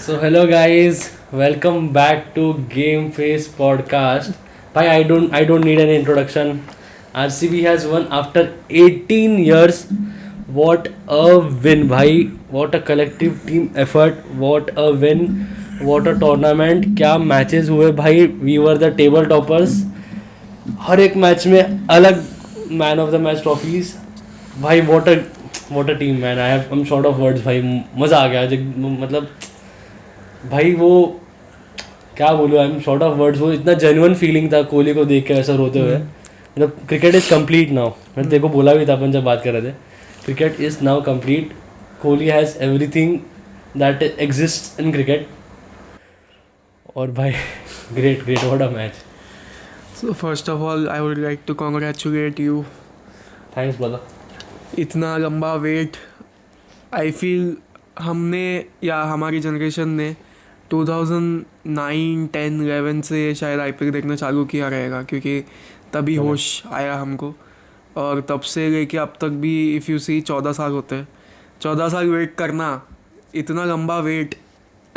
So hello guys, welcome back to Game Face podcast. Bhai, I don't need any introduction. RCB has won after 18 years. What a win, bhai! What a collective team effort. What a win. What a tournament. क्या matches हुए भाई. We were the table toppers. हर एक match में अलग man of the match trophies. भाई what a team man. I'm short of words भाई. मज़ा आ गया. मतलब भाई वो क्या बोलूँ, I am short of words. वो इतना जेन्युइन फीलिंग था कोहली को देख के ऐसा रोते हुए. मतलब क्रिकेट इज़ कम्प्लीट नाउ. मैंने तेरे को बोला भी था अपन जब बात कर रहे थे. Cricket is now complete. Kohli has everything that exist in cricket. और भाई great great, what a match. So first of all, I would like to congratulate you. Thanks brother. इतना लंबा वेट आई फील हमने या हमारी जनरेशन ने 2009, 10, 11 से शायद आईपीएल देखना चालू किया रहेगा, क्योंकि तभी होश आया हमको. और तब से लेके अब तक भी इफ़ यू सी 14 साल होते हैं. 14 साल वेट करना, इतना लंबा wait.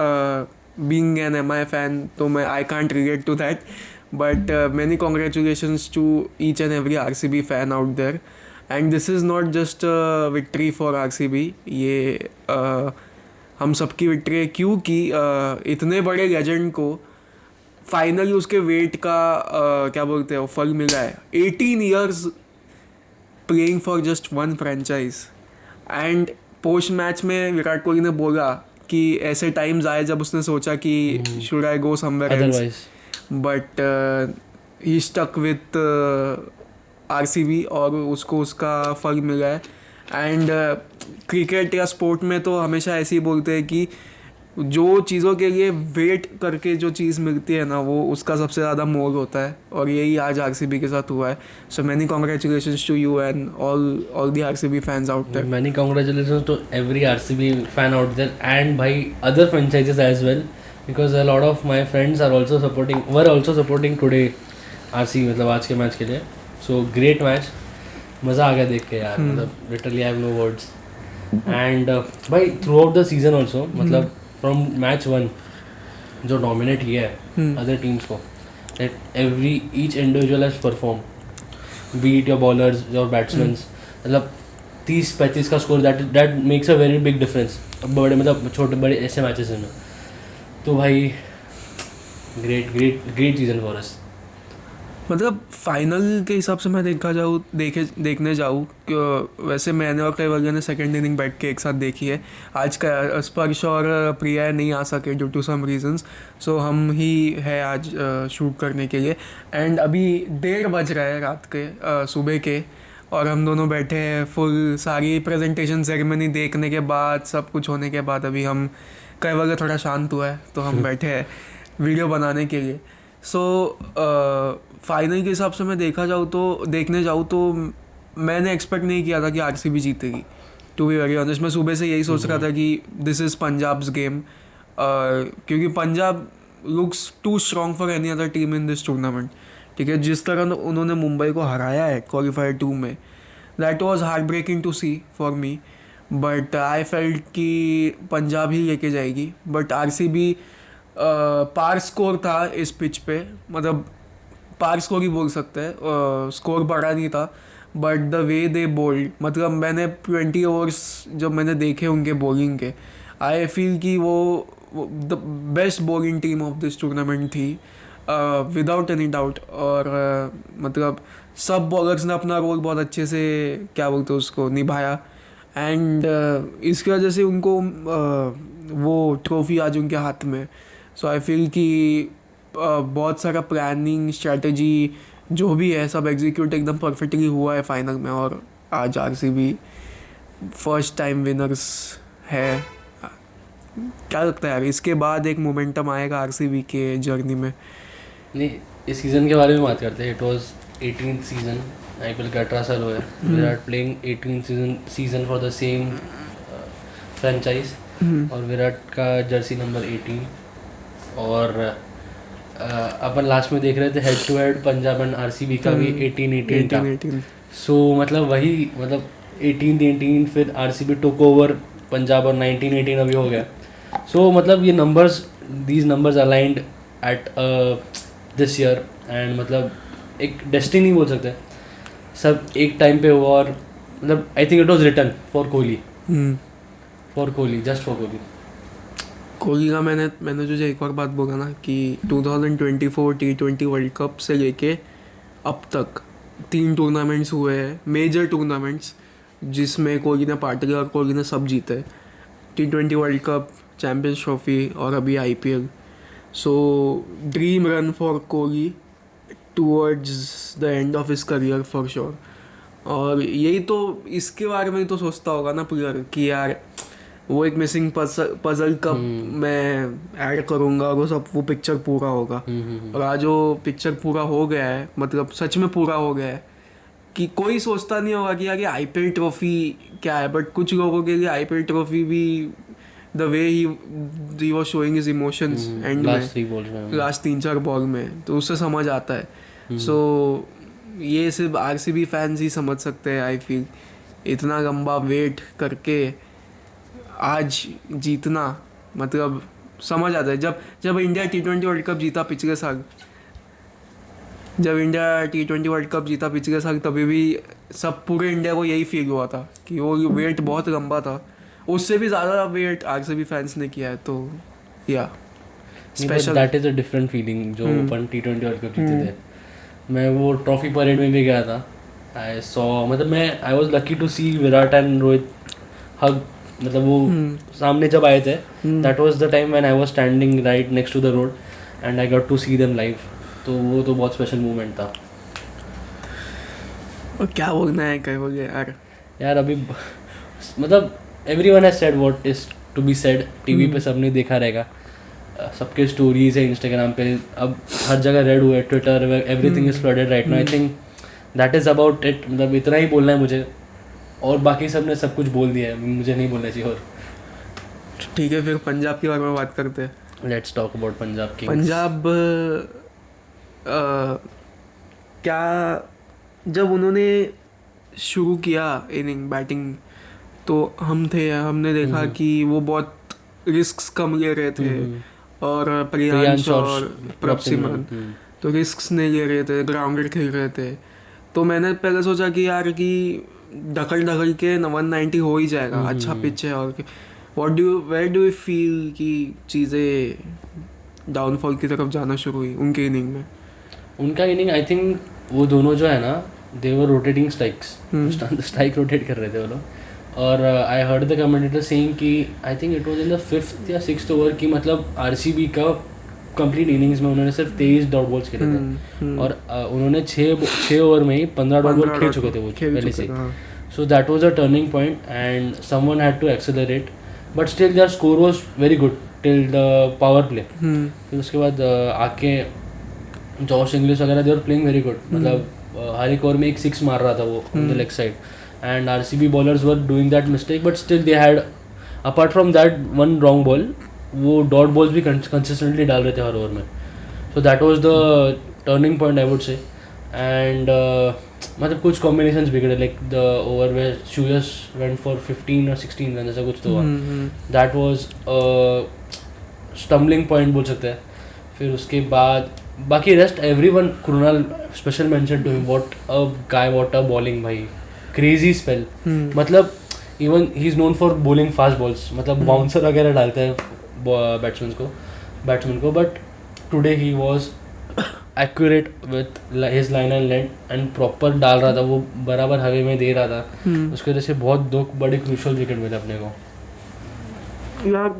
Being an MI fan तो मैं I can't relate to that. But many congratulations to each and every RCB fan out there. And this is not just a victory for RCB. ये हम सबकी victory है, क्योंकि इतने बड़े legend को फाइनली उसके वेट का क्या बोलते हैं वो फल मिला है. 18 years playing for just one franchise. And post match में विराट कोहली ने बोला कि ऐसे टाइम्स आए जब उसने सोचा कि should I go somewhere else, but he stuck with RCB और उसको उसका फल मिला है. एंड क्रिकेट या स्पोर्ट में तो हमेशा ऐसे ही बोलते हैं कि जो चीज़ों के लिए वेट करके जो चीज़ मिलती है ना, वो उसका सबसे ज़्यादा मोल होता है. और यही आज आरसीबी के साथ हुआ है. So many congratulations to you and all the RCB fans out there. Many congratulations to every RCB fan out there and by other franchises as well, because a lot of my friends were also supporting today RCB, मतलब आज के match के लिए. So great match. मज़ा आ गया देख के यार. मतलब literally I have no words. And भाई throughout the season also, मतलब from match 1 जो dominate किया है other teams को, that each individual has performed, be it your bowlers, your batsmen. मतलब 30-35 का score, that makes a very big difference बड़े मतलब छोटे बड़े ऐसे मैचेस में. तो भाई great great great season for us. मतलब फाइनल के हिसाब से मैं देखने जाऊँ वैसे मैंने और कैवल ने सेकंड इनिंग बैठ के एक साथ देखी है. आज का स्पर्श और प्रिया नहीं आ सके ड्यू टू सम रीजंस. सो हम ही है आज शूट करने के लिए. एंड अभी 1:30 बज रहा है रात के सुबह के, और हम दोनों बैठे हैं फुल सारी प्रेजेंटेशन सेरेमनी देखने के बाद, सब कुछ होने के बाद अभी हम कैवल थोड़ा शांत हुआ है तो हम बैठे हैं वीडियो बनाने के लिए. सो फाइनल के हिसाब से मैं देखने जाऊँ तो मैंने एक्सपेक्ट नहीं किया था कि आरसीबी जीतेगी. टू बी वेरी ऑनेस्ट, मैं सुबह से यही सोच रहा था कि दिस इज़ पंजाब्स गेम, क्योंकि Punjab looks too strong for any other team in this tournament. ठीक है, जिस तरह उन्होंने मुंबई को हराया है क्वालिफायर 2 में, that was heart breaking to see for me. But I felt कि पंजाब ही लेके जाएगी. बट आरसीबी पार स्कोर था इस पिच पे, मतलब पार स्कोर ही बोल सकते हैं. स्कोर बड़ा नहीं था, but the way they bowled, मतलब मैंने 20 ओवर्स जब मैंने देखे उनके बॉलिंग के, आई फील कि वो the best bowling team of this tournament थी विदाउट एनी डाउट. और मतलब सब बॉलर्स ने अपना रोल बहुत अच्छे से क्या बोलते हैं उसको निभाया. एंड इसकी वजह से उनको वो ट्रॉफी आज उनके हाथ में. सो आई फील कि बहुत सारा प्लानिंग स्ट्रैटेजी जो भी है सब एग्जीक्यूट एकदम परफेक्टली हुआ है फाइनल में. और आज आरसीबी फर्स्ट टाइम विनर्स है. क्या लगता है यार, इसके बाद एक मोमेंटम आएगा आरसीबी के जर्नी में? नहीं, इस सीज़न के बारे में बात करते हैं. It was 18th season. IPL का 18 साल हुआ है. Virat playing 18th season for the same franchise. और विराट का जर्सी नंबर 18. और अपन लास्ट में देख रहे थे head to head Punjab and RCB का भी 18 था. सो मतलब वही मतलब 18 फिर आरसीबी टुक ओवर पंजाब और 19 अभी हो गया. सो मतलब ये numbers, these numbers aligned at this year, and मतलब एक डेस्टिनी बोल सकते हैं, सब एक टाइम पे हुआ, और मतलब I think it was written for Kohli, just for Kohli. Kohli का मैंने तुझे एक और बात बोला ना कि 2024 T20 वर्ल्ड कप से लेके अब तक 3 टूर्नामेंट्स हुए हैं, मेजर टूर्नामेंट्स, जिसमें कोहली ने पार्ट लिया और कोहली ने सब जीते. T20 world cup, champions trophy और अभी IPL. So dream run for Kohli towards the end of his career for sure. और यही तो, इसके बारे में तो सोचता होगा ना प्लेयर कि यार वो एक मिसिंग पजल कब मैं ऐड करूँगा और वो पिक्चर पूरा होगा. और आज वो पिक्चर पूरा हो गया है, मतलब सच में पूरा हो गया है. कि कोई सोचता नहीं होगा कि यार ये IPL ट्रॉफी क्या है, बट कुछ लोगों के लिए IPL ट्रॉफी भी the way he was showing his emotions and में लास्ट 3-4 बॉल में, तो उससे समझ आता है. सो ये सिर्फ RCB फैंस ही समझ सकते हैं. आई फील इतना लंबा वेट करके आज जीतना, मतलब समझ आता है. जब इंडिया T20 वर्ल्ड कप जीता पिछले साल, तभी भी सब पूरे इंडिया को यही फील हुआ था कि वो वेट बहुत लंबा था. उससे भी ज़्यादा वेट RCB फैंस ने किया है. तो या special, that is a different feeling जो अपन T20 वर्ल्ड कप जीते थे. मैं वो ट्रॉफी परेड में भी गया था. आई सॉ, मतलब I was lucky to see Virat and Rohit hug. मतलब वो सामने जब आए थे, that was the time when I was standing right next to the road and I got to see them live. तो वो तो बहुत स्पेशल मोमेंट था. और क्या बोलना है कहोगे यार अभी मतलब everyone has said what is to be said. TV पे सबने देखा रहेगा, सबके स्टोरीज है इंस्टाग्राम पे, अब हर जगह रेड हुआ है, Twitter, everything is flooded right now. I think that is about it. मतलब इतना ही बोलना है मुझे, और बाकी सब ने सब कुछ बोल दिया है, मुझे नहीं बोलना चाहिए. और ठीक है, फिर पंजाब के बारे में बात करते हैं. Let's talk about Punjab Kings. Punjab क्या, जब उन्होंने शुरू किया इनिंग बैटिंग, तो हमने देखा कि वो बहुत रिस्क कम ले रहे थे. और प्रियांश और प्रभसिमरन तो रिस्क नहीं ले रहे थे, ग्राउंडेड खेल रहे थे. तो मैंने पहले सोचा कि यार कि ढकल के 190 हो ही जाएगा, अच्छा पिच है. और वेयर डू यू फील कि चीज़ें डाउनफॉल की तरफ जाना शुरू हुई उनके इनिंग में? उनका इनिंग, आई थिंक वो दोनों जो है ना, they were rotating strikes. Strike rotate कर रहे थे वो लोग. और I heard the commentator saying कि I think it was in the 5th या 6th ओवर की, मतलब RCB का कंप्लीट इनिंग्स में उन्होंने सिर्फ 23 डॉट बॉल्स खेले थे. और उन्होंने 6 ओवर में ही 15 डॉट बॉल खेल चुके थे वो पहले से. So that was a turning point and someone had to accelerate, but still their score was very good till the power play. फिर उसके बाद आके जॉश इंग्लिश वगैरह they were playing very good. मतलब हर एक ओवर में एक 6 मार रहा था वो on the leg side, and RCB bowlers were doing that mistake, but still they had, apart from that one wrong ball, वो डॉट बॉल्स भी कंसिस्टेंटली डाल रहे थे हर ओवर में. सो that was the turning point I would से. And मतलब कुछ combinations बिगड़े, लाइक द ओवर में श्रेयस वेंट फॉर 15 और 16 रन, ऐसा कुछ तो हुआ. दैट वाज स्टम्बलिंग पॉइंट बोल सकते हैं. फिर उसके बाद बाकी rest everyone, Krunal special mention to him, what a guy, what a bowling भाई, क्रेजी स्पेल. मतलब even he is known for bowling fast balls, मतलब बाउंसर वगैरह डालते हैं बैट्समैन को, but today he was accurate with his line and length and proper डाल रहा था वो, बराबर हवे में दे रहा था. उसकी वजह से बहुत 2 बड़े क्रूशल विकेट मिले अपने को. यार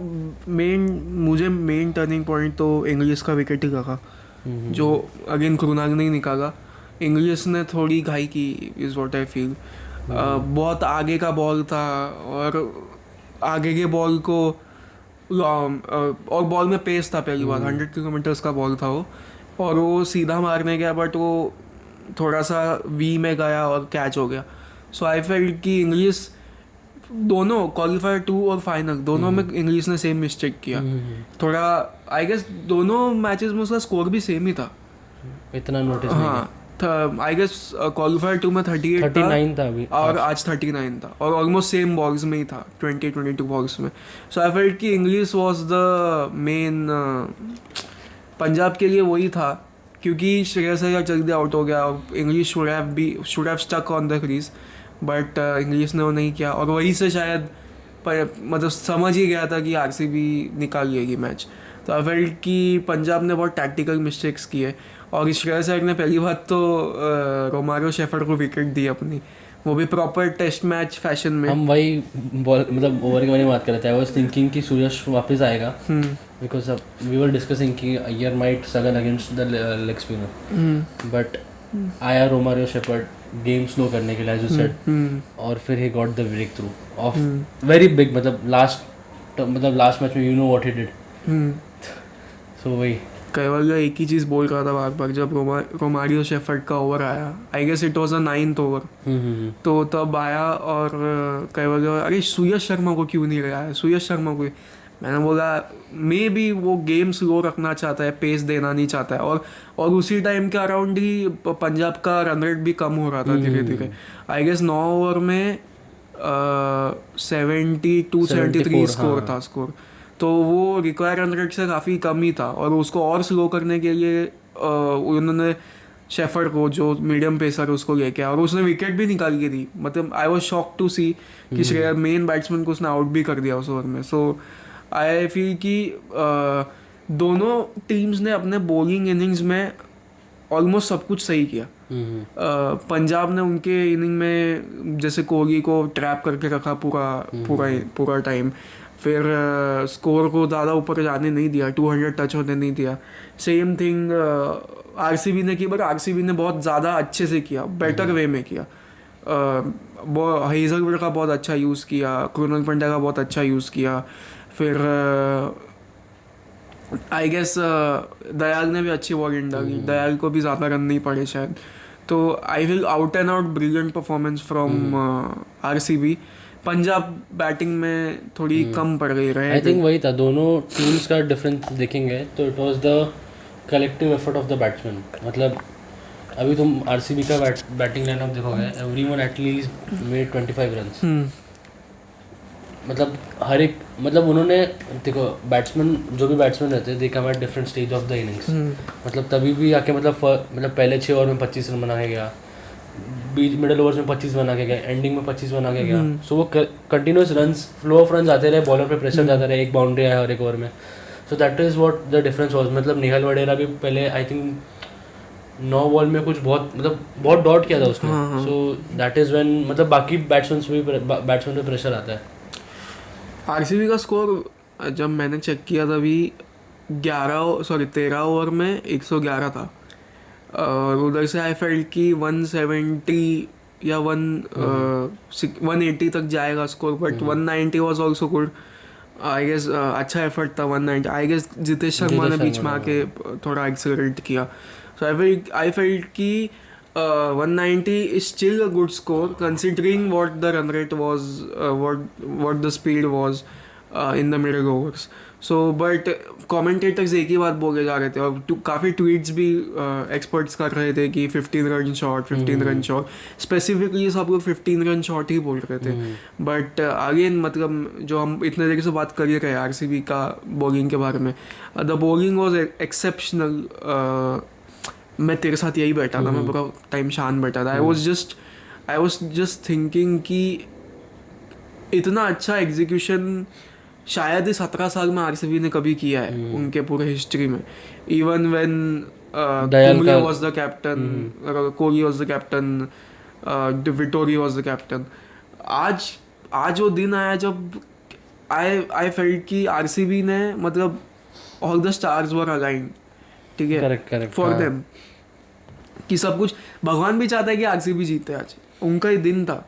मुझे मेन टर्निंग पॉइंट तो इंग्लिश का विकेट ही लगा, जो अगेन कृणाल ने निकाला. इंग्लिश ने थोड़ी घाई की, इज़ व्हाट आई फील. बहुत आगे का बॉल था, और आगे के बॉल को और बॉल में पेस था. पहली बार 100 किलोमीटर्स का बॉल था वो, और वो सीधा मारने गया, बट वो थोड़ा सा वी में गया और कैच हो गया. सो आई फेल्ट कि इंग्लिश दोनों क्वालिफायर 2 और फाइनल दोनों में इंग्लिश ने सेम मिस्टेक किया. थोड़ा आई गेस दोनों मैचेस में उसका स्कोर भी सेम ही था, इतना नोटिस. हाँ, आई गेस क्वालिफायर 2 में 38 था 39 था अभी और आज 39 था और ऑलमोस्ट सेम बॉक्स में ही था 22 बॉक्स में. सो आई फेल्ट कि English was the main. Punjab के लिए वही था क्योंकि श्रेयस अय्यर जल्दी आउट हो गया. Inglis should have stuck on the crease but Inglis ने वो नहीं किया और वहीं से शायद मतलब समझ ही गया था कि आरसीबी निकाल लेगी मैच. तो आई फेल्ट कि पंजाब ने बहुत टैक्टिकल मिस्टेक्स किए और श्रेयस अय्यर ने पहली बात तो रोमारियो शेफर्ड को विकेट दी अपनी, वो भी प्रॉपर टेस्ट मैच फैशन में. हम वही बॉल मतलब ओवर के बारे में बात कर रहे थे. आई वाज थिंकिंग कि सूर्यश वापस आएगा बिकॉज वी वर डिस्कसिंग कि Iyer might struggle against the leg spinner but आया रोमारियो शेफर्ड गेम स्लो करने के लिए एज यू सेड और फिर he got the breakthrough of very big मतलब लास्ट मैच में you know what he did. So वही केवल एक ही चीज़ बोल रहा था बार बार जब रोमारियो शेफर्ड का ओवर आया. I guess it was a 9th over. तो तब आया और केवल अरे सूर्यश शर्मा को क्यों नहीं रहा है, सूर्यश शर्मा को. मैंने बोला मे बी वो गेम स्लो रखना चाहता है, पेस देना नहीं चाहता है. और उसी टाइम के अराउंड ही पंजाब का रन रेट भी कम हो रहा था धीरे धीरे. आई गेस 9 ओवर में 72-73 स्कोर था स्कोर. तो वो रिक्वायर रन रेट से काफ़ी कम ही था और उसको और स्लो करने के लिए उन्होंने शेफर्ड को जो मीडियम पेसर उसको लेके आया और उसने विकेट भी निकाल के दी. मतलब आई वाज शॉक टू सी कि श्रेयस मेन बैट्समैन को उसने आउट भी कर दिया उस ओवर में. सो आई फील कि दोनों टीम्स ने अपने बॉलिंग इनिंग्स में ऑलमोस्ट सब कुछ सही किया. पंजाब ने उनके इनिंग में जैसे कोहली को ट्रैप करके रखा पूरा टाइम. फिर स्कोर को ज़्यादा ऊपर जाने नहीं दिया, 200 टच होने नहीं दिया. सेम थिंग आरसीबी ने की बट आरसीबी ने बहुत ज़्यादा अच्छे से किया, बेटर वे में किया. हेजलवुड का बहुत अच्छा यूज़ किया, कृणाल पंड्या का बहुत अच्छा यूज़ किया. फिर आई गेस दयाल ने भी अच्छी बॉलिंग डाली, दयाल को भी ज़्यादा रन नहीं पड़े शायद. तो I will out and out brilliant performance from RCB. Punjab batting में थोड़ी कम पड़ गई रहे. आई थिंक वही था, दोनों टीम्स का डिफरेंस देखेंगे तो it was the collective effort of the batsman. मतलब अभी तुम आरसीबी का बैटिंग लाइनअप देखोगे, एवरीवन एटलीस्ट मेड 25 रन्स. मतलब हर एक मतलब उन्होंने देखो बैट्समैन जो भी बैट्समैन रहते हैं they come at different stage of the innings. मतलब तभी भी आके मतलब पहले 6 ओवर में 25 रन बना के गया, बीच मिडल ओवर्स में 25 बना के गया, एंडिंग में 25 बना के गया. सो वो continuous runs flow of run आते रहे, बॉलर पे प्रेशर जाता रहे, एक बाउंड्री आया हर एक ओवर में. So that is what the difference was. मतलब निहाल वडेरा भी पहले आई थिंक 9 बॉल में कुछ बहुत डॉट किया था उसने. सो दैट इज़ व्हेन मतलब बाकी बैट्समैन पे प्रेशर आता है. आरसीबी का स्कोर जब मैंने चेक किया तभी 13 ओवर में 111 था और उधर से आई फेल्ट कि 170 या 180 तक जाएगा score but 190 was also good. I guess अच्छा एफर्ट था 190. आई गेस जितेश शर्मा ने बीच में आके थोड़ा एक्सेलरेट किया. सो आई फेल्ट कि 190 is still a good score considering what the run rate was, what the speed was in the middle overs. So but commentators एक ही बात बोले जा रहे थे और काफ़ी ट्वीट्स भी एक्सपर्ट्स कर रहे थे कि 15 रन शॉट स्पेसिफिकली सब लोग 15 रन शॉट ही बोल रहे थे. बट अगेन मतलब जो हम इतने देर से बात कर ही रहे आरसीबी का बॉलिंग के बारे में, द बॉलिंग वाज एक्सेप्शनल. मैं तेरे साथ यही बैठा था, मैं पूरा टाइम शान बैठा था. आई वॉज जस्ट थिंकिंग कि इतना अच्छा एग्जीक्यूशन शायद ही 17 साल में आरसीबी ने कभी किया है उनके पूरे हिस्ट्री में. Even when Kumble was the captain, Kohli was the captain, Vettori was the captain. आज वो दिन आया जब आई फेल्ट कि आरसीबी ने मतलब all the stars were aligned. ठीक है फॉर देम कि सब कुछ भगवान भी चाहता है कि आरसीबी जीते. आज उनका ही दिन था.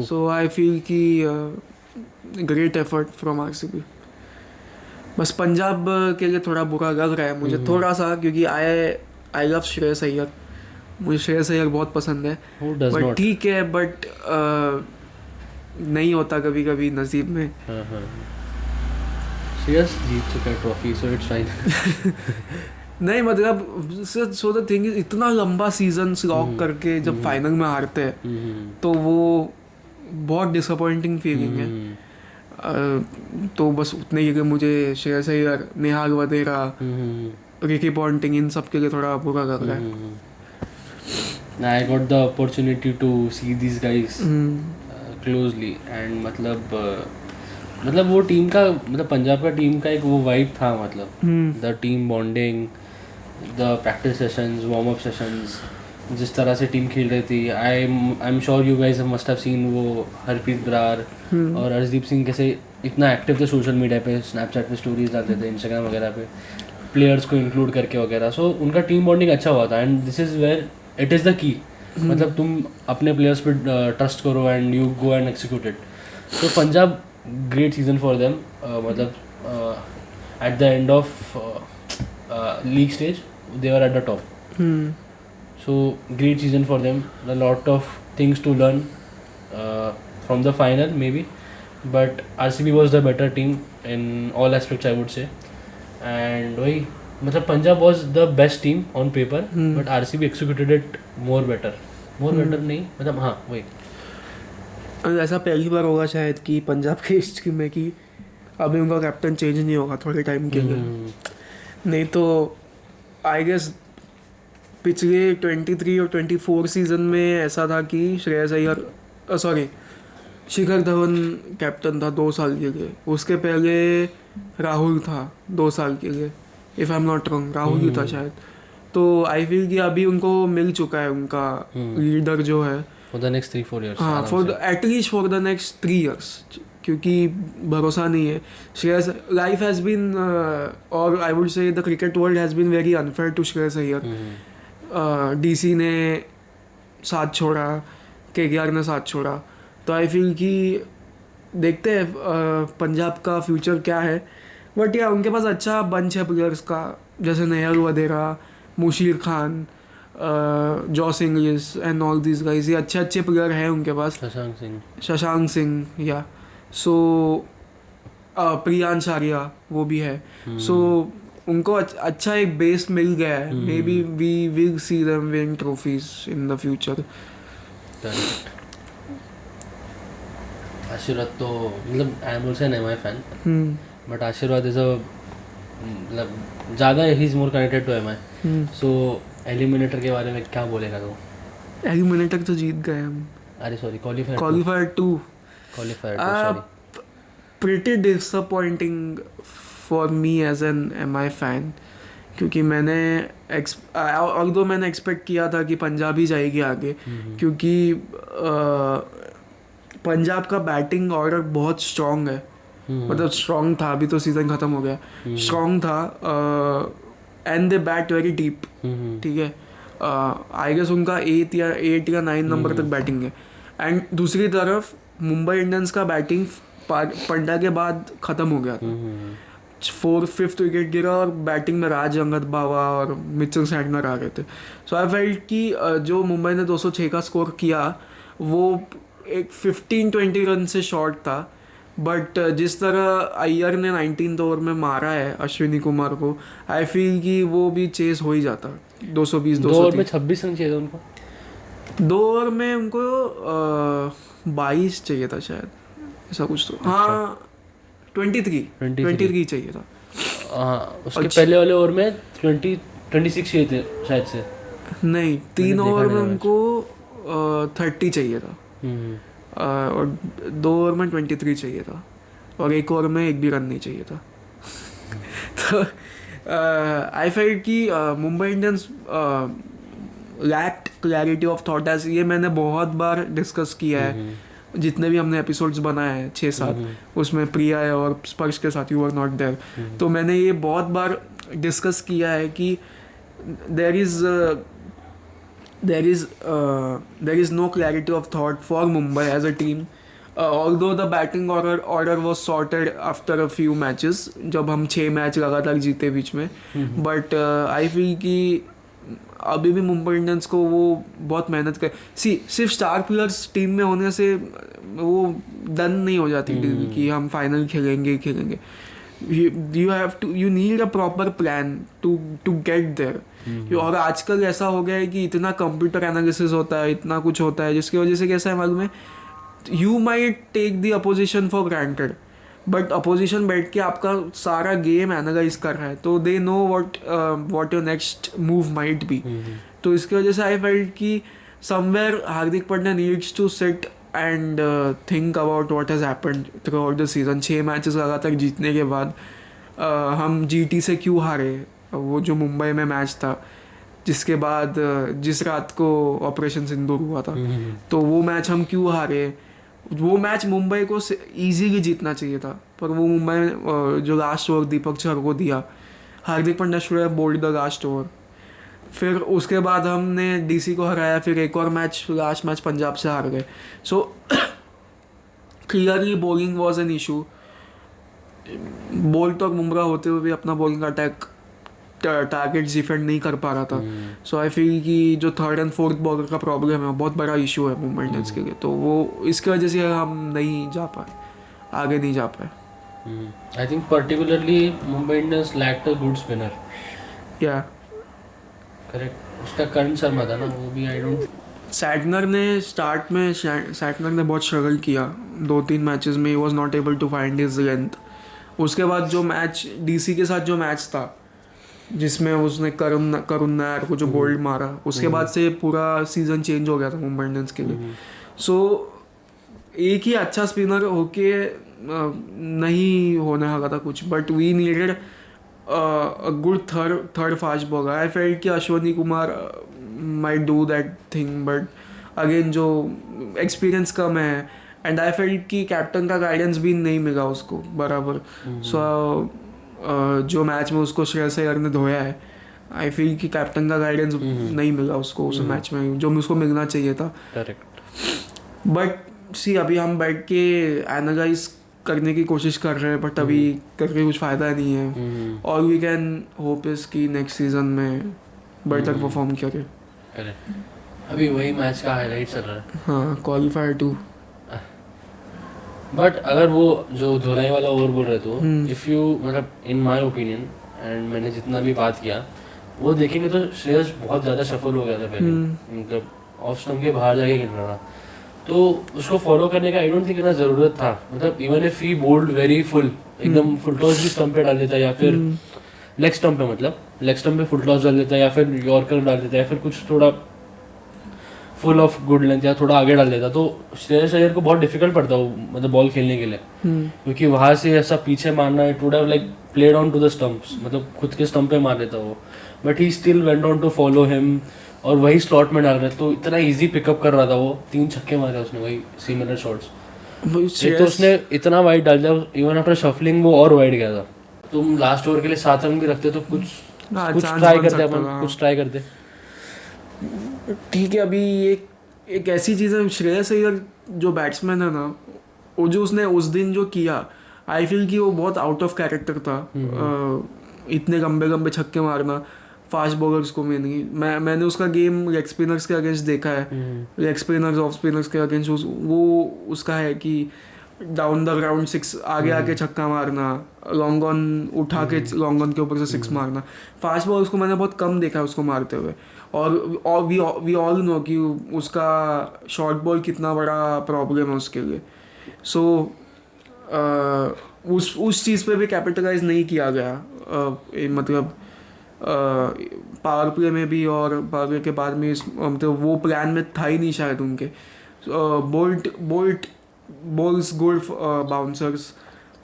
सो आई फील कि ग्रेट एफर्ट फ्रॉम आरसीबी. बस पंजाब के लिए थोड़ा बुरा लग रहा है मुझे थोड़ा सा क्योंकि आई लव श्रेयस अय्यर. मुझे श्रेयस अय्यर बहुत पसंद है बट ठीक है बट नहीं होता कभी कभी नसीब में. श्रेयस जीत चुका है ट्रॉफी सो इट्स फाइन. नहीं मतलब सो द थिंग इज इतना लंबा सीजन स्लॉग करके जब फाइनल में हारते हैं तो वो बहुत डिसअपॉइंटिंग फीलिंग है। तो बस उतने ही कि मुझे श्रेयस अय्यर, नेहाल वधेरा, रिकी पॉन्टिंग इन सब के लिए थोड़ा बुरा लग रहा है। I got the opportunity to see these guys closely and मतलब वो टीम का मतलब पंजाब का टीम का एक वो वाइब था मतलब the team bonding, the practice sessions, warm up sessions, जिस तरह से टीम खेल रही थी। I am sure you guys must have seen वो हरप्रीत बरार और अर्शदीप सिंह कैसे इतना एक्टिव थे सोशल मीडिया पे, स्नैपचैट पे स्टोरीज डालते थे, इंस्टाग्राम वगैरह पे प्लेयर्स को इंक्लूड करके वगैरह। सो उनका टीम बॉन्डिंग अच्छा हुआ था and this is where it is the key. मतलब तुम अपने प्लेयर्स पे ट्रस्ट करो and you go and execute it. So Punjab great season for them, मतलब at the end of league stage they were at the top. So great season for them. A lot of things to learn from the final maybe, but RCB was the better team in all aspects I would say. And वही मतलब Punjab was the best team on paper, but RCB executed it more better. More better नहीं मतलब हाँ वही। ऐसा पहली बार होगा शायद कि पंजाब के हिस्ट्री में कि अभी उनका कैप्टन चेंज नहीं होगा थोड़े टाइम के लिए। नहीं तो आई गेस पिछले 23 और 24 सीजन में ऐसा था कि श्रेयस अय्यर शिखर धवन कैप्टन था 2 साल के लिए, उसके पहले राहुल था 2 साल के लिए, if I am not wrong Rahul ही था शायद। तो आई फील कि अभी उनको मिल चुका है उनका लीडर जो है फॉर द नेक्स्ट 3-4 years। हाँ for at least for the next 3 years, क्योंकि भरोसा नहीं है। श्रेयस लाइफ हैज़ बीन और I would say the cricket world has been very unfair to Shreyas Iyer. DC ने साथ छोड़ा, केकेआर ने साथ छोड़ा, तो आई फील कि देखते हैं पंजाब का फ्यूचर क्या है। बट या उनके पास अच्छा बंच है प्लेयर्स का, जैसे Nehal Wadhera, Musheer Khan, Jos Inglis and all this guys, ये अच्छे अच्छे प्लेयर हैं उनके पास। शशांक सिंह या सो प्रियांश आर्या वो भी है। सो उनको अच्छा एक बेस मिल गया है। May be we will see them win trophies in the future. Ashirwad तो मतलब I am also an MI fan, but Ashirwad is a मतलब ज़्यादा ही is more connected to MI. So eliminator के बारे में क्या बोलेगा तो? एलिमिनेटर तो जीत गए हम। अरे sorry qualifier 2 sorry. Pretty disappointing for me as an MI fan, क्योंकि मैंने एक्सपेक्ट किया था कि पंजाब ही जाएगी आगे, क्योंकि पंजाब का बैटिंग ऑर्डर बहुत स्ट्रॉन्ग है। मतलब स्ट्रॉन्ग था, अभी तो सीजन ख़त्म हो गया, स्ट्रॉन्ग था and they bat very deep. ठीक है, आई गेस उनका 8 या 9 नंबर तक बैटिंग है। एंड दूसरी तरफ मुंबई इंडियंस का बैटिंग पंड्या के बाद ख़त्म हो गया था। 4th विकेट गिरा और बैटिंग में राज अंगद बावा और मिचेल सैंटनर आ गए थे। सो आई फेल्ट कि जो मुंबई ने 206 का स्कोर किया वो एक 15-20 रन से शॉर्ट था। बट जिस तरह अय्यर ने 19th ओवर में मारा है अश्विनी कुमार को, आई फील कि वो भी चेस हो ही जाता। 220 2 ओवर में 26 रन चाहिए था उनको। 2 ओवर में उनको 22 चाहिए था शायद, ऐसा कुछ तो। हाँ 23 चाहिए था। हाँ उसके पहले वाले ओवर में 26 चाहिए थे शायद से। नहीं 3 ओवर में उनको 30 चाहिए था और 2 ओवर में 23 चाहिए था और 1 ओवर में 1 भी रन नहीं चाहिए था। तो आई फेल्ट कि Mumbai Indians lacked clarity of thought. As ये मैंने बहुत बार डिस्कस किया है, जितने भी हमने एपिसोड्स बनाए हैं 6-7, उसमें प्रिया है और स्पर्श के साथ यू आर नॉट देयर। तो मैंने ये बहुत बार डिस्कस किया है कि there is no clarity of thought for Mumbai as a team. Although the batting order was sorted after a few matches, जब हम 6 मैच लगातार जीते बीच में। बट आई फील कि अभी भी मुंबई इंडियंस को वो बहुत मेहनत कर सिर्फ स्टार प्लेयर्स टीम में होने से वो डन नहीं हो जाती कि हम फाइनल खेलेंगे। You have to, you need a proper plan to get there. और आजकल ऐसा हो गया है कि इतना कंप्यूटर एनालिसिस होता है, इतना कुछ होता है, जिसकी वजह से कैसा है मालूम है, you might take the opposition for granted, but opposition बैठ के आपका सारा गेम एनालाइज कर रहा है, तो they know what your next move might be. तो इसकी वजह से आई फेल्ट कि somewhere Hardik Pandya needs to sit and think about what has happened throughout the season. 6 matches लगातार जीतने के बाद हम जीटी से क्यों हारे, वो जो मुंबई में मैच था, जिसके बाद जिस रात को ऑपरेशन सिंदूर हुआ था, तो वो मैच हम क्यों हारे। वो मैच मुंबई को इजीली जीतना चाहिए था, पर वो मुंबई में जो लास्ट ओवर दीपक चहर को दिया, Hardik Pandya should have bowled the last over. फिर उसके बाद हमने डीसी को हराया, फिर एक और मैच, लास्ट मैच पंजाब से हार गए। So clearly bowling was an issue. Bolt और बुमराह होते हुए भी अपना बॉलिंग अटैक टारगेट डिफेंड नहीं कर पा रहा था। सो आई फील कि जो थर्ड एंड फोर्थ बॉलर का प्रॉब्लम है बहुत बड़ा इशू है मुंबई इंडियंस के लिए, तो वो इसकी वजह से हम नहीं जा पाए, आगे नहीं जा पाए। I think particularly Mumbai Indians lacked a good spinner. या करेक्ट, उसका करण शर्मा था ना, वो भी आई डोंट। सैटनर ने स्टार्ट में सैटनर ने बहुत स्ट्रगल किया 2-3 मैचेस में, he was not able to find his length. उसके बाद जो मैच डीसी के साथ जो मैच था, जिसमें उसने करुण नायर को जो बोल्ड मारा, उसके बाद से पूरा सीजन चेंज हो गया था मुंबई इंडियंस के लिए। सो एक ही अच्छा स्पिनर होके नहीं होने लगा था कुछ, but we needed a good third fast bowler. I felt कि Ashwani Kumar might do that thing, but again जो एक्सपीरियंस कम है, एंड आई फेल्ट कि कैप्टन का गाइडेंस भी नहीं मिला उसको बराबर। सो जो मैच में उसको श्रेयस अय्यर ने धोया है, आई फील कि कैप्टन का गाइडेंस नहीं मिला उसको उस मैच में जो उसको मिलना चाहिए था। करेक्ट। बट सी अभी हम बैठ के एनालाइज करने की कोशिश कर रहे हैं, बट अभी करके कुछ फ़ायदा नहीं है। और वी कैन होप इस कि नेक्स्ट सीजन में बेटर परफॉर्म करें। करेक्ट, अभी वही मैच का हाईलाइट चल रहा है। हाँ, क्वालिफायर 2। बट अगर वो जो धुलाई वाला ओवर बोल रहे तो इफ़ यू, मतलब इन माय ओपिनियन एंड मैंने जितना भी बात किया वो देखेंगे तो श्रेयस बहुत ज़्यादा सफल हो गया था पहले, मतलब ऑफ स्टंप के बाहर जाके खेल रहा था, तो उसको फॉलो करने का आई डोंट थिंक इतना ज़रूरत था। मतलब even if he bowled very full, एकदम फुल टॉस भी स्टंप पे डाल देता, या फिर लेग स्टंप पे, मतलब लेग स्टंप पे फुल टॉस डाल देता, या फिर यॉर्कर डाल देता, या फिर कुछ थोड़ा फुल ऑफ गुड लेंथ या थोड़ा आगे डाल देता, तो श्रेयस अय्यर को बहुत डिफिकल्ट पड़ता वो, मतलब बॉल खेलने के लिए, क्योंकि वहाँ से ऐसा पीछे मारना, it would have like played on to the stumps, मतलब खुद के स्टंप पे मार लेता वो, but he still went on to follow him, और वही स्लॉट में डाल रहे, तो इतना इजी पिकअप कर रहा था वो। 3 छक्के मारे उसने, वही सिमिलर शॉट्स। एक तो उसने इतना वाइड डाल दिया, इवन आफ्टर शफलिंग वो और वाइड गया था। तुम लास्ट ओवर के लिए 7 रन भी रखते तो कुछ ट्राई करते अपन, कुछ ट्राई करते। ठीक है, अभी एक ऐसी चीज़ है, श्रेयस अय्यर जो बैट्समैन है ना, वो जो उसने उस दिन जो किया, आई फील कि वो बहुत आउट ऑफ कैरेक्टर था। इतने लंबे छक्के मारना फास्ट बॉलर्स को मैंने उसका गेम लेग स्पिनर्स के अगेंस्ट देखा है, लेग स्पिनर्स ऑफ स्पिनर्स के अगेंस्ट वो उसका है कि डाउन द ग्राउंड 6 आगे छक्का मारना, लॉन्ग ऑन उठा के लॉन्ग ऑन के ऊपर से 6 मारना। फास्ट बॉलर्स को मैंने बहुत कम देखा है उसको मारते हुए, और वी ऑल नो कि उसका शॉर्ट बॉल कितना बड़ा प्रॉब्लम है उसके लिए। सो उस चीज़ पे भी कैपिटलाइज नहीं किया गया, मतलब पावर प्ले में भी और पावर प्ले के बाद में, मतलब वो प्लान में था ही नहीं शायद उनके। Bolt balls good bouncers,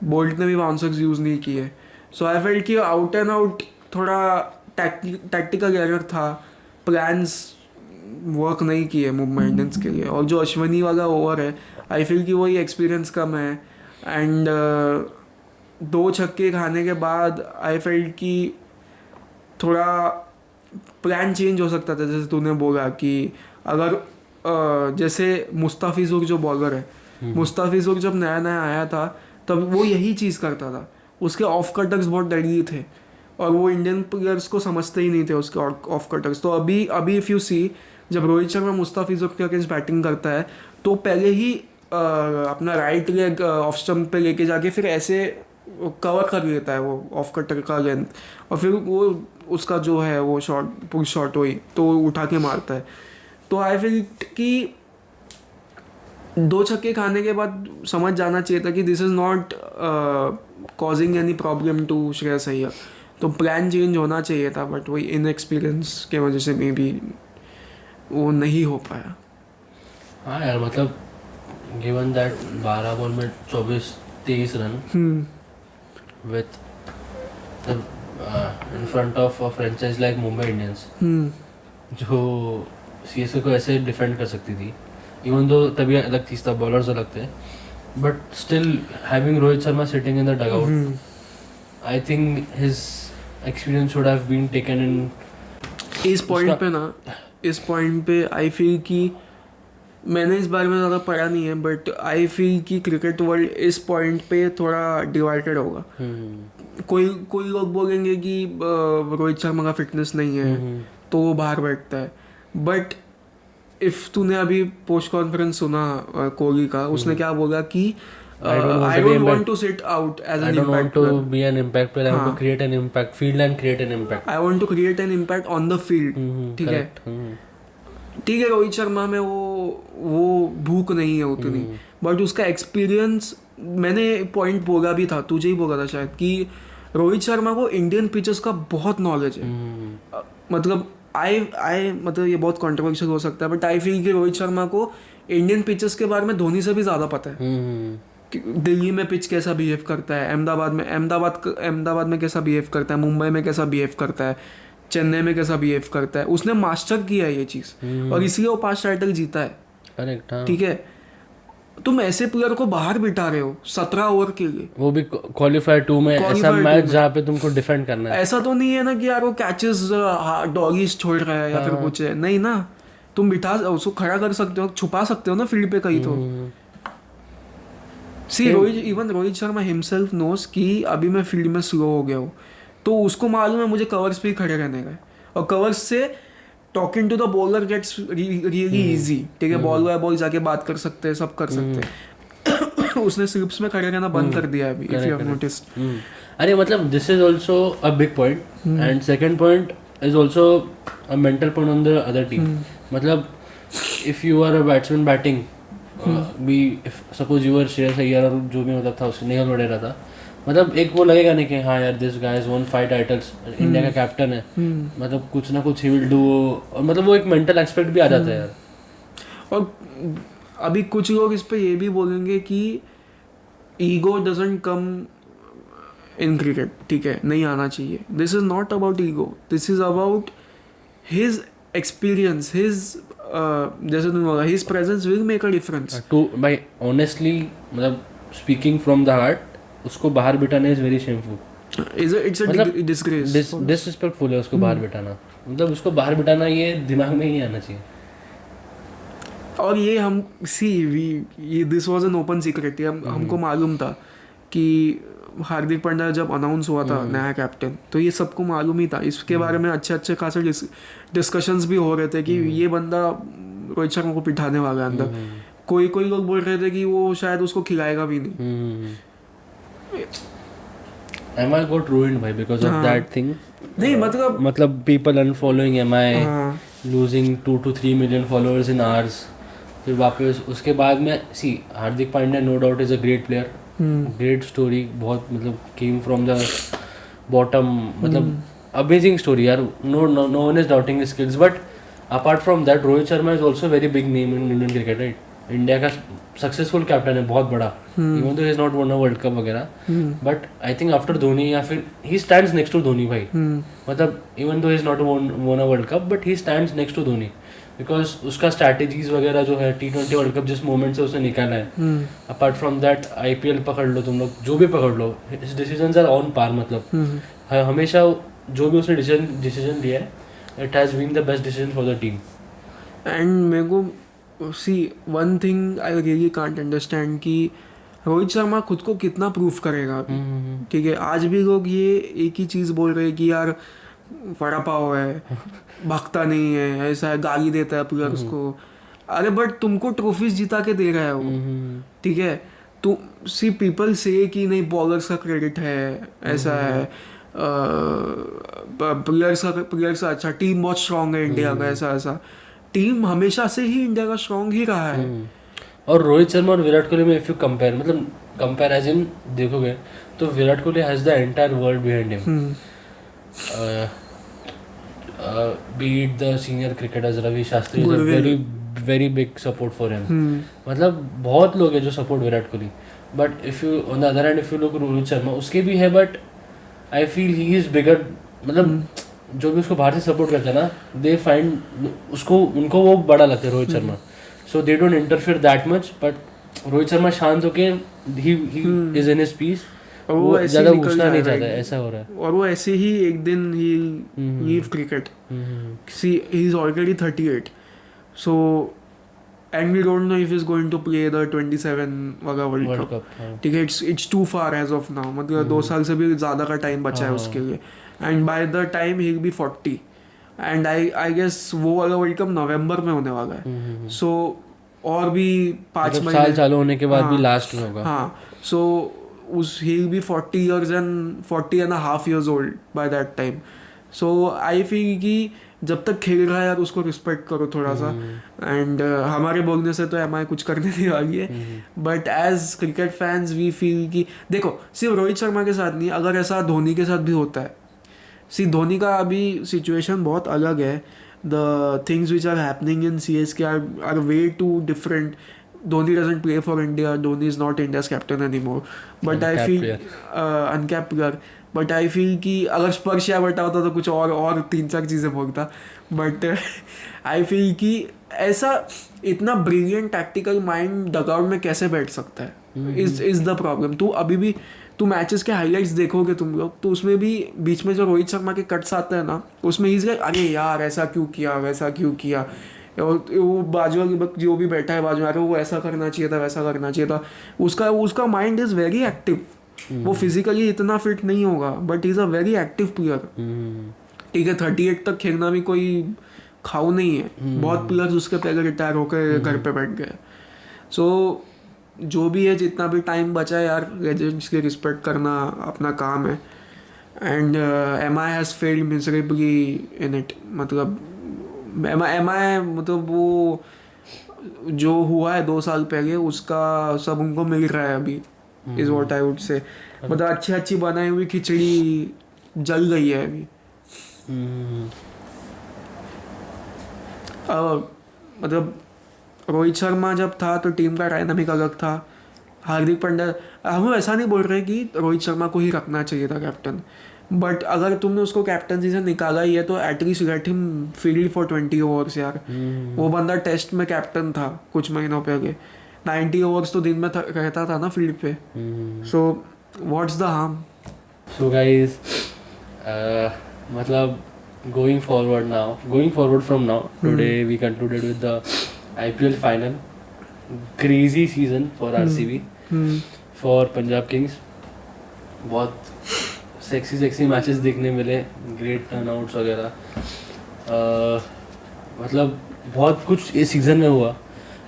bolt ने भी बाउंसर्स यूज़ नहीं किए। सो आई फेल्ट कि आउट एंड आउट थोड़ा टैक्टिकल एरर था, प्लान्स वर्क नहीं किए मुंबई इंडियंस के लिए। और जो अश्वनी वाला ओवर है, आई फील कि वही एक्सपीरियंस कम है, एंड 2 छक्के खाने के बाद आई फेल्ट कि थोड़ा प्लान चेंज हो सकता था। जैसे तूने बोला कि अगर जैसे मुस्ताफिजुर जो बॉलर है, मुस्ताफिजुर जब नया आया था तब वो यही चीज़ करता था, उसके ऑफ कटर्स बहुत डेडली थे और वो इंडियन प्लेयर्स को समझते ही नहीं थे उसके ऑफ कटर्स। तो अभी इफ़ यू सी, जब रोहित शर्मा मुस्ताफिजुर के अगेंस्ट बैटिंग करता है तो पहले ही अपना राइट लेग ऑफ स्टंप पे लेके जाके फिर ऐसे कवर कर लेता है वो ऑफ कटर का लेंथ, और फिर वो उसका जो है वो शॉट पुल शॉट हुई तो वो उठा के मारता है। तो आई फील कि 2 छक्के खाने के बाद समझ जाना चाहिए था कि this is not causing any problem to Shreyas Iyer, तो प्लान चेंज होना चाहिए था, बट वही इनएक्सपीरियंस के वजह से मे बी वो नहीं हो पाया। हाँ यार मतलब गिवन दैट 12 बॉल में 24-23 run with in front of a franchise like Mumbai Indians जो सीएसके को ऐसे डिफेंड कर सकती थी, इवन दो तभी अलग चीज़ था, बॉलर्स अलग थे, but still having Rohit Sharma sitting in the dugout, I think his experience should have been taken in. इस पॉइंट पे आई फील कि मैंने इस बारे में ज़्यादा पढ़ा नहीं है, बट आई फील कि क्रिकेट वर्ल्ड इस पॉइंट पे थोड़ा डिवाइडेड होगा। कोई लोग बोलेंगे कि रोहित शर्मा का फिटनेस नहीं है तो वो बाहर बैठता है, बट इफ़ तूने अभी पोस्ट कॉन्फ्रेंस सुना कोहली का, उसने क्या बोला कि I don't want to sit out as an impact player. I don't want to be an impact player. I want to create an impact, field and create an impact. I want to create an impact on the field. ठीक है, ठीक है। रोहित शर्मा में वो भूख नहीं है उतनी, बट उसका एक्सपीरियंस, मैंने पॉइंट बोला भी था, तुझे ही बोला था शायद, कि रोहित शर्मा को इंडियन पिचेस का बहुत नॉलेज है। मतलब मतलब ये बहुत कंट्रोवर्शियल हो सकता है, बट आई फील कि रोहित शर्मा को इंडियन पिचेस के बारे में धोनी से भी ज़्यादा पता है। दिल्ली में पिच कैसा बिहेव करता है, अहमदाबाद में कैसा बिहेव करता है, मुंबई में कैसा बिहेव करता है, चेन्नई में कैसा बिहेव करता है, उसने मास्टर किया है ये चीज़, और इसलिए वो 5 टाइटल जीता है। करेक्ट। ठीक है, तुम ऐसे प्लेयर को बाहर बिठा रहे हो 17 ओवर के लिए, वो भी क्वालिफायर 2 में, ऐसा मैच जहाँ पे तुमको डिफेंड करना है। ऐसा तो नहीं है ना कि यार वो कैचेस डॉगीज छोड़ रहा है या फिर कुछ है, नहीं ना, तुम बिठा उसको खड़ा कर सकते हो, छुपा सकते हो ना फील्ड पे कहीं तो। रोहित शर्मा हिमसेल्फ नोस कि अभी मैं फील्ड में स्लो हो गया हूँ, तो उसको मालूम है मुझे कवर्स पे ही खड़े रहने का, और कवर्स से talking to the bowler gets really easy. ठीक है, बॉल बाय बॉल जाके बात कर सकते हैं, सब कर सकते हैं। उसने स्लिप्स में खड़े रहना बंद कर दिया है अभी, इफ यू हैव नोटिस्ड। अरे मतलब this is also a big point, and second point is also a mental point on the other team. मतलब if you are a batsman batting, भी सपोज यूर श्रेयस अय्यर और जो भी मतलब था उसके नेहल वगैरह था, मतलब एक वो लगेगा नहीं कि हाँ यार this guy has won 5 titles, India का कैप्टन है, मतलब कुछ ना कुछ ही विल डू, और मतलब वो एक मेंटल एस्पेक्ट भी आ जाता है यार। और अभी कुछ लोग इस पे ये भी बोलेंगे कि ego doesn't come in cricket, ठीक है, नहीं आना चाहिए। This is not about ego, this is about his experience, his जैसे तुमने बोला, his presence will make a difference. To भाई ऑनेस्टली, मतलब स्पीकिंग फ्रॉम द हार्ट, उसको बाहर बिठाना is very shameful, it's a disgrace, disrespectful है उसको बाहर बिठाना। मतलब उसको बाहर बिठाना ये दिमाग में ही नहीं आना चाहिए। और ये हम ये this was an open secret, हमको मालूम था कि हार्दिक पांड्या जब अनाउंस हुआ था नया कैप्टन, तो ये सबको मालूम ही था, इसके बारे में अच्छे खासे डिस्कशंस भी हो रहे थे कि ये बंदा रोहित शर्मा को पिठाने वाला है अंदर। कोई लोग बोल रहे थे कि वो शायद उसको खिलाएगा भी नहीं। MI got ruined भाई because of that thing. नहीं मतलब people unfollowing MI, losing 2 to 3 million followers in hours. फिर वापस उसके बाद में Hardik Pandya no doubt is a great player, great story, बहुत मतलब केम फ्रॉम द बॉटम, मतलब अमेजिंग स्टोरी यार, no one is doubting his skills, but apart from that Rohit Sharma is also very big name in Indian cricket, right? India का successful captain है, बहुत बड़ा, even though he is not won a world cup वगैरह, but I think after Dhoni या फिर ही stands next to Dhoni भाई। मतलब even though is not won a world cup, but he stands next to Dhoni, because उसका strategies वगैरह जो है T20 world cup जिस मोमेंट से उसने निकाला है, अपार्ट फ्रॉम दैट IPL पकड़ लो तुम लोग, जो भी पकड़ लो, his decisions are on par. मतलब हमेशा जो भी उसने डिसीजन लिया है, it has been the best decision for the team. And मेरे को one thing I really can't understand कि रोहित शर्मा खुद को कितना प्रूफ करेगा। ठीक है, आज भी लोग ये एक ही चीज़ बोल रहे हैं कि यार वड़ा पाव है, भागता नहीं है, ऐसा है, गाली देता है प्लेयर्स को। अरे बट तुमको ट्रॉफीज जिता के दे रहा है वो, ठीक है, तो सी पीपल से कि नहीं बॉलर्स का क्रेडिट है, ऐसा है, प्लेयर्स का अच्छा, टीम बहुत स्ट्रांग है इंडिया का, ऐसा ऐसा। टीम हमेशा से ही इंडिया का स्ट्रांग ही रहा है। और रोहित शर्मा और विराट कोहली में इफ यू कंपेयर, मतलब कंपेयर एज इन देखोगे तो Virat Kohli has the entire world behind him, beat the senior cricketers Ravi Shastri, very very big support for him. मतलब बहुत लोग हैं जो support Virat Kohli, but if you on the other hand if you look Rohit Sharma, उसके भी है but I feel he is bigger, मतलब जो भी उसको बाहर से सपोर्ट करते हैं ना, दे फाइंड उसको, उनको वो बड़ा लगता है Rohit Sharma, so they don't interfere that much. But Rohit Sharma शांत होके he is in his peace, और वो ऐसे ज्यादा ही निकल घुसना नहीं जाएगा चाहता है, एक ऐसा हो रहा है। दिन। और वो ऐसे ही एक दिन he leave cricket. See he is already 38, so and we don't know if is going to play the 27 वाला वर्ल्ड कप। ठीक है, it's too far as of now, मतलब 2 साल से भी ज़्यादा का टाइम बचा है उसके लिए। And by the time he will be 40, and I guess वो वाला वर्ल्ड कप नवंबर में होने वाला है। सो और भी 5 मतलब महीने साल चालू होने के बाद भी हाँ, लास्ट में होगा। हाँ, सो उस ही will be 40 years and 40.5 years old by that time. So I feel कि जब तक खेल रहा है यार उसको रिस्पेक्ट करो थोड़ा सा। एंड हमारे बोलने से तो एमआई कुछ करने नहीं वाली है, but as cricket fans we feel कि देखो सिर्फ रोहित शर्मा के साथ नहीं, अगर ऐसा धोनी के साथ भी होता है। सी धोनी का अभी सिचुएशन बहुत अलग है, the things which are happening in CSK are way too different. Dhoni doesn't play for India. Dhoni is not India's captain anymore. But I feel uncapped player. But I feel कि अगर स्पर्श या बटा होता तो कुछ और 3-4 चीज़ें बोलता। बट आई फील कि ऐसा इतना ब्रिलियंट टैक्टिकल माइंड डगआउट में कैसे बैठ सकता है, इज द प्रॉब्लम। तू अभी भी तू मैचेस के हाईलाइट्स देखोगे तुम लोग, तो उसमें भी बीच में जो रोहित शर्मा के कट्स आते हैं ना, उसमें इज लाइक अरे यार ऐसा क्यों किया, वैसा क्यों किया। और वो बाजू वाली जो भी बैठा है बाजू, अरे वो ऐसा करना चाहिए था, वैसा करना चाहिए था। उसका माइंड इज़ वेरी एक्टिव। वो फिजिकली इतना फिट नहीं होगा, but is a very active player. ठीक है, 38 तक खेलना भी कोई खाऊ नहीं है। बहुत प्लेयर्स उसके पहले रिटायर होकर घर पे बैठ गए। सो जो भी है, जितना भी टाइम बचा है यार, लेजेंड्स की रिस्पेक्ट करना अपना काम है। And MI has failed miserably in it. मतलब MI मतलब वो जो हुआ है 2 साल पहले, उसका सब उनको मिल रहा है अभी, इज व्हाट आई वुड से। मतलब अच्छी बनाई हुई खिचड़ी जल गई है अभी। मतलब रोहित शर्मा जब था तो टीम का डायनामिक अलग था। हार्दिक पांड्या, हम ऐसा नहीं बोल रहे कि रोहित शर्मा को ही रखना चाहिए था कैप्टन, बट अगर तुमने उसको कैप्टनसी से निकाला ही है तो at least let him field for 20 overs यार। वो बंदा टेस्ट में कैप्टन था कुछ महीनों पहले, 90 ओवर्स तो दिन में रहता था ना फील्ड पे। So what's the harm. So guys, मतलब going forward from now, today we concluded with the IPL final. Crazy season for RCB, for Punjab Kings. बहुत सेक्सी मैचेस देखने मिले, ग्रेट टर्नआउट्स वगैरह। मतलब बहुत कुछ इस सीज़न में हुआ,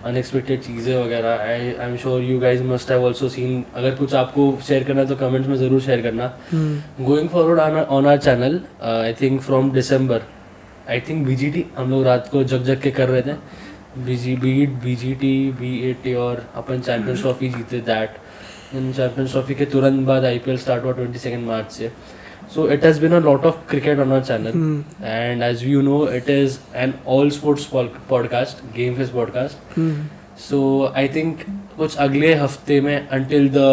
अनएक्सपेक्टेड चीज़ें वगैरह। I am sure you guys must have also seen. अगर कुछ आपको शेयर करना है तो कमेंट्स में ज़रूर शेयर करना। Going forward on our channel, I think from December, I think BGT हम लोग रात को जग के कर रहे थे। BGT, B80 और अपन चैम्पियंस ट्रॉफी जीते दैट। चैम्पियंस ट्रॉफी के तुरंत बाद IPL स्टार्ट हुआ 22 मार्च से। So it has been a lot of cricket on our channel, and as you know, it is an all sports podcast, Game Face podcast. So I think कुछ अगले हफ्ते में until the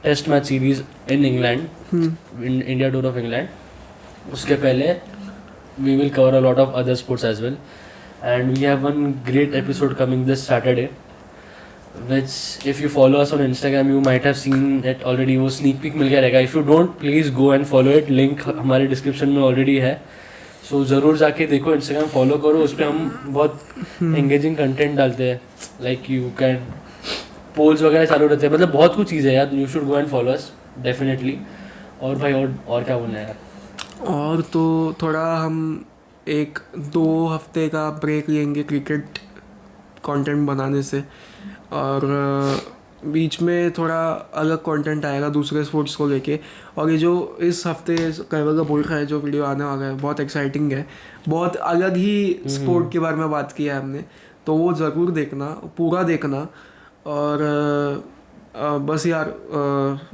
test match series in England, in India tour of England, उसके पहले we will cover a lot of other sports as well, and we have one great episode coming this Saturday, which if you follow us on Instagram you might have seen it already. वो sneak peek मिल गया रहेगा. If you don't, please go and follow it. Link हमारे description में already है. So ज़रूर जाके देखो, Instagram follow करो. उस पर हम बहुत engaging content डालते हैं. Like you can polls वगैरह चालू रहते हैं. मतलब बहुत कुछ चीज़ें यार. You should go and follow us definitely. और भाई और क्या बोलना है यार. और तो थोड़ा हम 1-2 हफ्ते का ब्रेक लेंगे क्रिकेट कंटेंट बनाने से, और बीच में थोड़ा अलग कंटेंट आएगा दूसरे स्पोर्ट्स को लेके। और ये जो इस हफ्ते कैवल का बोल रहा है जो वीडियो आने वाला है बहुत एक्साइटिंग है, बहुत अलग ही स्पोर्ट के बारे में बात की है हमने, तो वो ज़रूर देखना, पूरा देखना। और बस यार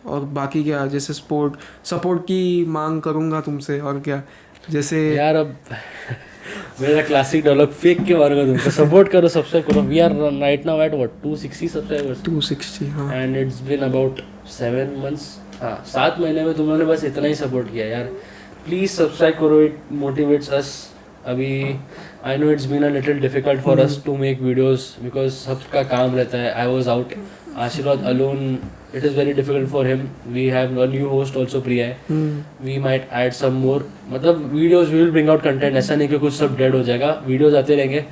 और बाकी क्या, जैसे सपोर्ट की मांग करूँगा तुमसे, और क्या जैसे यार अब मेरा क्लासिक डायलॉग फेक के बारे में तुमको सपोर्ट करो, सब्सक्राइब करो। We are right now at what 260 subscribers 260, हाँ। And it's been about 7 months। हाँ, 7 महीने में तुमने बस इतना ही सपोर्ट किया यार। प्लीज़ सब्सक्राइब करो, इट मोटिवेट्स अस। अभी I know it's been a little difficult for us to make videos because सबका काम रहता है। I was out, Ashirwad alone, it is very difficult for him. We have a new host also, Priya. We might add some more, मतलब videos we will bring out content, ऐसा नहीं कि कुछ सब dead हो जाएगा, videos आते रहेंगे।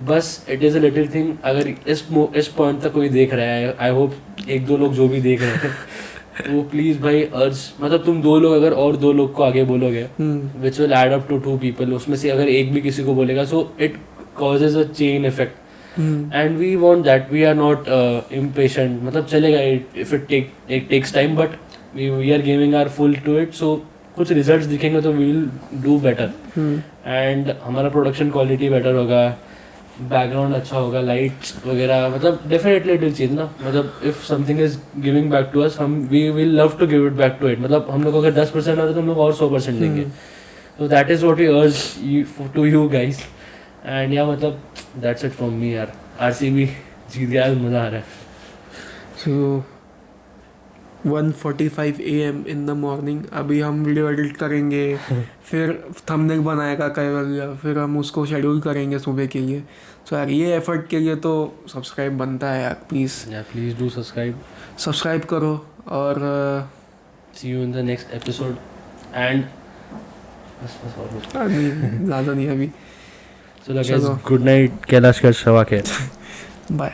बस it is a little thing, अगर इस point तक कोई देख रहा है, I hope एक दो लोग जो भी देख रहे हैं तो प्लीज़ भाई अर्ज, मतलब तुम 2 लोग अगर और 2 लोग को आगे बोलोगे which will add up to 2 people, उसमें से अगर एक भी किसी को बोलेगा so it causes a chain effect. And we want that. We are not impatient. मतलब चलेगा if it takes time, but we are giving our full to it. So कुछ results दिखेंगे तो we will do better. And हमारा production quality better होगा, background अच्छा होगा, lights वगैरह, मतलब definitely it will change ना। मतलब if something is giving back to us, we will love to give it back to it। मतलब हम लोग अगर 10% आ रहे तो हम लोग और 100% देंगे। So that is what we urge to you guys. And या मतलब दैट्स इट फ्रॉम मी यार। आरसीबी जीत गया, मज़ा आ रहा है। सो 1:45 AM इन द मॉर्निंग, अभी हम वीडियो एडिट करेंगे फिर थंबनेल बनाएगा कैवल, फिर हम उसको शेड्यूल करेंगे सुबह के लिए। सो यार ये एफर्ट के लिए तो सब्सक्राइब बनता है यार, प्लीज़ डू सब्सक्राइब करो। और see you in the next episode. And बस नहीं ज़्यादा नहीं अभी। चलो गुड नाइट कैलाश का शवा के बाय।